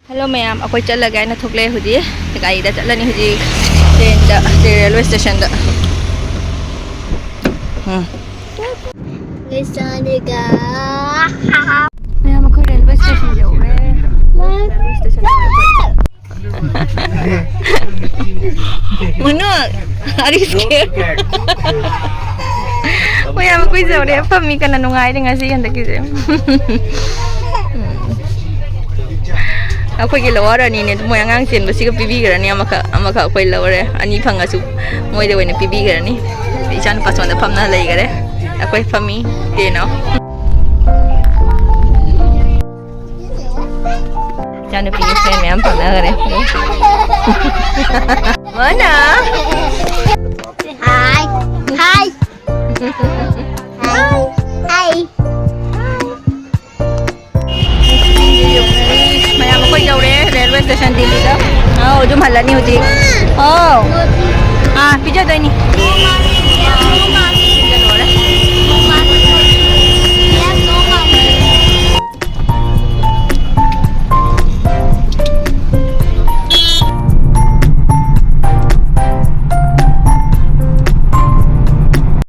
Hello ma'am, ako chalaga na thugle huji. Gari da chalani huji train da railway station da. Lisanika. Ma'am ako railway station jau rahe. Railway station jau. Mano, are you scared? Ma'am ako jau rahe. Pami ka na nungai din ngasi handa kise. Aku pergi luar ni ni, mau yang angsin mesti ke pipi kerana ni amak aku pergi luar ani pang asu, mau dia wena pipi kerana ni, jangan pas mana pam nak lagi kerana, aku pami, dia no. Jangan pergi sen ni pam nak kerana. Mana? Hai. Hai. Hai. Hai. Aku jauh deh railway station Delhi dah. Oh, jom halan ni huji. Oh. Ah, pijat dah ini.